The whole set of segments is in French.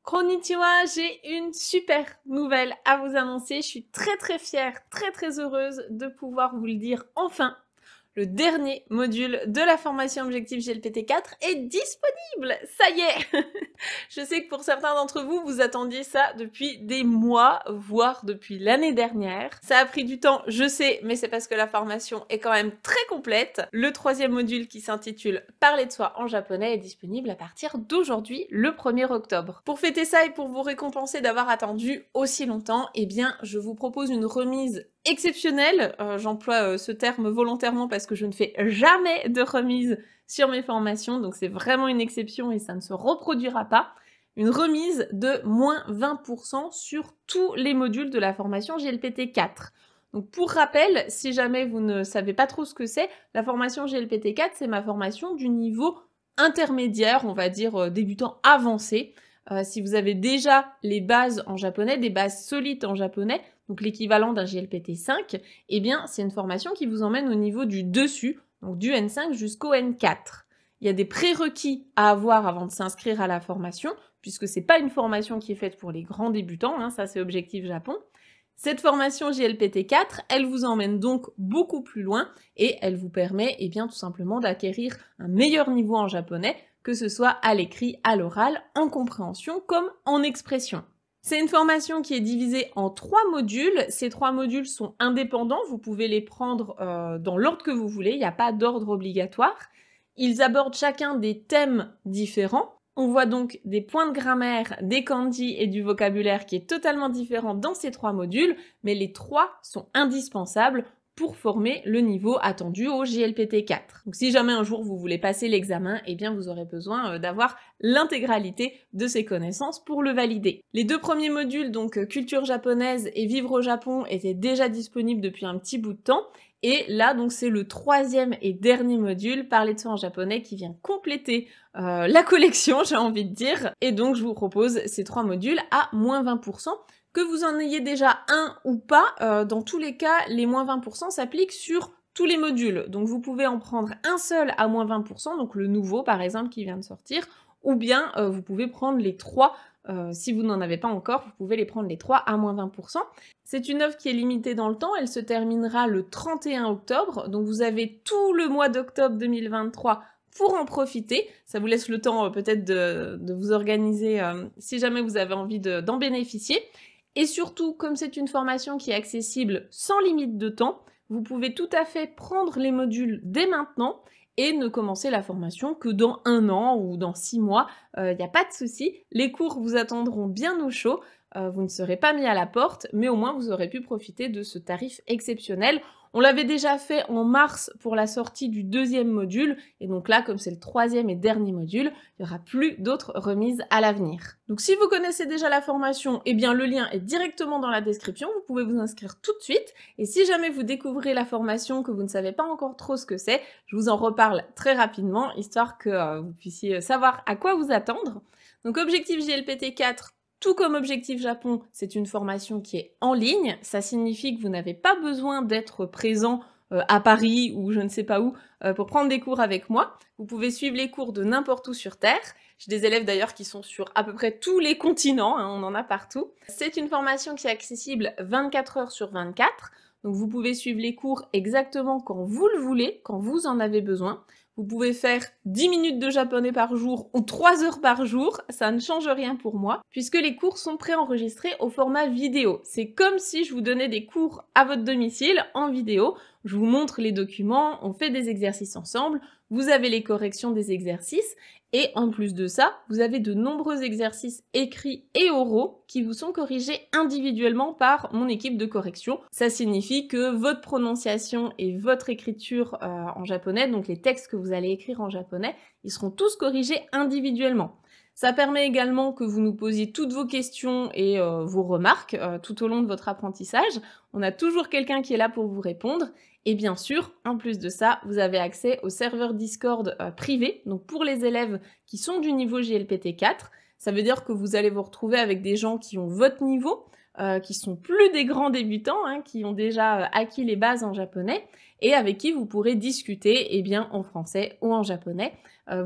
Konnichiwa, j'ai une super nouvelle à vous annoncer. Je suis très fière, très heureuse de pouvoir vous le dire enfin. Le dernier module de la formation Objectif GLPT4 est disponible. Ça y est. Je sais que pour certains d'entre vous, vous attendiez ça depuis des mois, voire depuis l'année dernière. Ça a pris du temps, je sais, mais c'est parce que la formation est quand même très complète. Le troisième module qui s'intitule Parler de soi en japonais est disponible à partir d'aujourd'hui, le 1er octobre. Pour fêter ça et pour vous récompenser d'avoir attendu aussi longtemps, eh bien, je vous propose une remise exceptionnelle. J'emploie ce terme volontairement parce que je ne fais jamais de remise sur mes formations, donc c'est vraiment une exception et ça ne se reproduira pas. Une remise de moins 20% sur tous les modules de la formation GLPT4. Donc pour rappel, si jamais vous ne savez pas trop ce que c'est, la formation GLPT4, c'est ma formation du niveau intermédiaire, on va dire débutant avancé. Si vous avez déjà les bases en japonais, des bases solides en japonais, donc l'équivalent d'un GLPT5, eh bien c'est une formation qui vous emmène au niveau du dessus, donc du N5 jusqu'au N4. Il y a des prérequis à avoir avant de s'inscrire à la formation, puisque c'est pas une formation qui est faite pour les grands débutants, hein, ça c'est Objectif Japon. Cette formation GLPT4, elle vous emmène donc beaucoup plus loin et elle vous permet bien tout simplement d'acquérir un meilleur niveau en japonais, que ce soit à l'écrit, à l'oral, en compréhension comme en expression. C'est une formation qui est divisée en 3 modules. Ces 3 modules sont indépendants, vous pouvez les prendre dans l'ordre que vous voulez, il n'y a pas d'ordre obligatoire. Ils abordent chacun des thèmes différents. On voit donc des points de grammaire, des kanji et du vocabulaire qui est totalement différent dans ces 3 modules, mais les 3 sont indispensables pour former le niveau attendu au GLPT4. Donc si jamais un jour vous voulez passer l'examen, eh bien vous aurez besoin d'avoir l'intégralité de ces connaissances pour le valider. Les 2 premiers modules, donc culture japonaise et vivre au Japon, étaient déjà disponibles depuis un petit bout de temps. Et là, donc, c'est le 3e et dernier module, Parler de soi en japonais, qui vient compléter la collection, j'ai envie de dire. Et donc, je vous propose ces 3 modules à moins 20%. Que vous en ayez déjà un ou pas, dans tous les cas, les moins 20% s'appliquent sur tous les modules. Donc, vous pouvez en prendre un seul à moins 20%, donc le nouveau, par exemple, qui vient de sortir, ou bien vous pouvez prendre les 3 si vous n'en avez pas encore, vous pouvez les prendre les 3 à moins 20%. C'est une offre qui est limitée dans le temps, elle se terminera le 31 octobre, donc vous avez tout le mois d'octobre 2023 pour en profiter. Ça vous laisse le temps peut-être de vous organiser si jamais vous avez envie d'en bénéficier. Et surtout, comme c'est une formation qui est accessible sans limite de temps, vous pouvez tout à fait prendre les modules dès maintenant et ne commencer la formation que dans 1 an ou dans 6 mois. Il n'y a pas de souci, les cours vous attendront bien au chaud, vous ne serez pas mis à la porte, mais au moins vous aurez pu profiter de ce tarif exceptionnel. On l'avait déjà fait en mars pour la sortie du 2e module, et donc là, comme c'est le 3e et dernier module, il n'y aura plus d'autres remises à l'avenir. Donc si vous connaissez déjà la formation, eh bien le lien est directement dans la description, vous pouvez vous inscrire tout de suite, et si jamais vous découvrez la formation, que vous ne savez pas encore trop ce que c'est, je vous en reparle très rapidement, histoire que vous puissiez savoir à quoi vous attendre. Donc Objectif GLPT4, tout comme Objectif Japon, c'est une formation qui est en ligne. Ça signifie que vous n'avez pas besoin d'être présent à Paris ou je ne sais pas où pour prendre des cours avec moi. Vous pouvez suivre les cours de n'importe où sur Terre. J'ai des élèves d'ailleurs qui sont sur à peu près tous les continents, hein, on en a partout. C'est une formation qui est accessible 24 heures sur 24. Donc vous pouvez suivre les cours exactement quand vous le voulez, quand vous en avez besoin. Vous pouvez faire 10 minutes de japonais par jour ou 3 heures par jour, ça ne change rien pour moi, puisque les cours sont préenregistrés au format vidéo. C'est comme si je vous donnais des cours à votre domicile en vidéo. Je vous montre les documents, on fait des exercices ensemble, vous avez les corrections des exercices, et en plus de ça, vous avez de nombreux exercices écrits et oraux qui vous sont corrigés individuellement par mon équipe de correction. Ça signifie que votre prononciation et votre écriture en japonais, donc les textes que vous allez écrire en japonais, ils seront tous corrigés individuellement. Ça permet également que vous nous posiez toutes vos questions et vos remarques tout au long de votre apprentissage. On a toujours quelqu'un qui est là pour vous répondre. Et bien sûr, en plus de ça, vous avez accès au serveur Discord privé. Donc pour les élèves qui sont du niveau GLPT4, ça veut dire que vous allez vous retrouver avec des gens qui ont votre niveau, qui sont plus des grands débutants, hein, qui ont déjà acquis les bases en japonais, et avec qui vous pourrez discuter en français ou en japonais,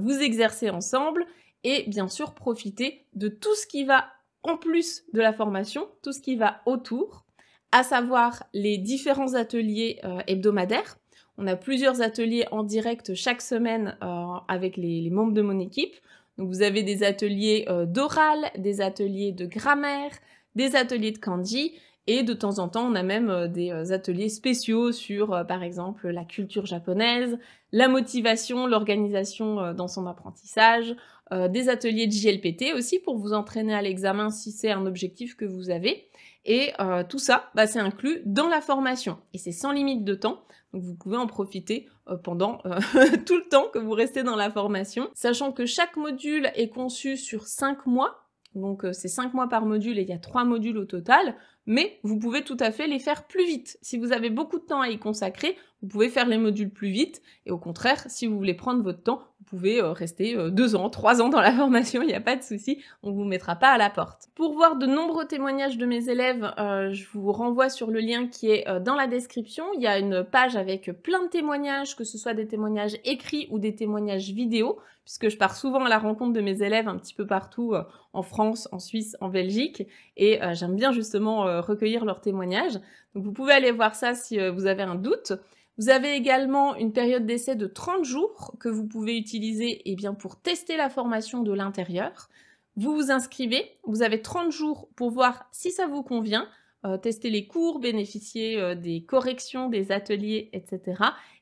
vous exercer ensemble, et bien sûr profiter de tout ce qui va en plus de la formation, tout ce qui va autour, à savoir les différents ateliers hebdomadaires. On a plusieurs ateliers en direct chaque semaine avec les membres de mon équipe. Donc vous avez des ateliers d'oral, des ateliers de grammaire, des ateliers de kanji, et de temps en temps on a même des ateliers spéciaux sur par exemple la culture japonaise, la motivation, l'organisation dans son apprentissage, des ateliers de JLPT aussi pour vous entraîner à l'examen si c'est un objectif que vous avez. Et tout ça, c'est inclus dans la formation. Et c'est sans limite de temps, donc vous pouvez en profiter pendant tout le temps que vous restez dans la formation. Sachant que chaque module est conçu sur 5 mois, donc c'est 5 mois par module et il y a 3 modules au total, mais vous pouvez tout à fait les faire plus vite. Si vous avez beaucoup de temps à y consacrer, vous pouvez faire les modules plus vite, et au contraire, si vous voulez prendre votre temps, vous pouvez rester 2 ans, 3 ans dans la formation, il n'y a pas de souci, on ne vous mettra pas à la porte. Pour voir de nombreux témoignages de mes élèves, je vous renvoie sur le lien qui est dans la description. Il y a une page avec plein de témoignages, que ce soit des témoignages écrits ou des témoignages vidéo, puisque je pars souvent à la rencontre de mes élèves un petit peu partout, en France, en Suisse, en Belgique, et j'aime bien justement recueillir leurs témoignages. Donc vous pouvez aller voir ça si vous avez un doute. Vous avez également une période d'essai de 30 jours que vous pouvez utiliser pour tester la formation de l'intérieur. Vous vous inscrivez, vous avez 30 jours pour voir si ça vous convient, tester les cours, bénéficier des corrections, des ateliers, etc.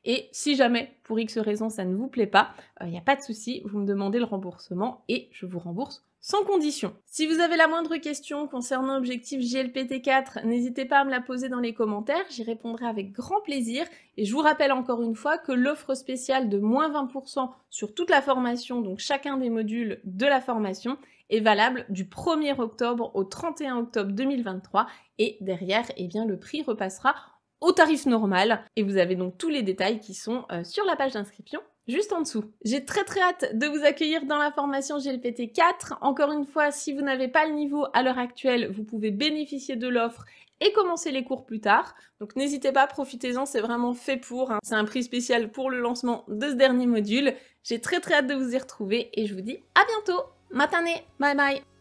Et si jamais, pour X raison, ça ne vous plaît pas, il n'y a pas de souci, vous me demandez le remboursement et je vous rembourse sans condition. Si vous avez la moindre question concernant l'objectif JLPT4, n'hésitez pas à me la poser dans les commentaires, j'y répondrai avec grand plaisir. Et je vous rappelle encore une fois que l'offre spéciale de moins 20% sur toute la formation, donc chacun des modules de la formation, est valable du 1er octobre au 31 octobre 2023. Et derrière, le prix repassera au tarif normal. Et vous avez donc tous les détails qui sont sur la page d'inscription juste en dessous. J'ai très hâte de vous accueillir dans la formation JLPT 4. Encore une fois, si vous n'avez pas le niveau à l'heure actuelle, vous pouvez bénéficier de l'offre et commencer les cours plus tard. Donc n'hésitez pas, profitez-en, c'est vraiment fait pour. C'est un prix spécial pour le lancement de ce dernier module. J'ai très hâte de vous y retrouver et je vous dis à bientôt. Matane, bye bye.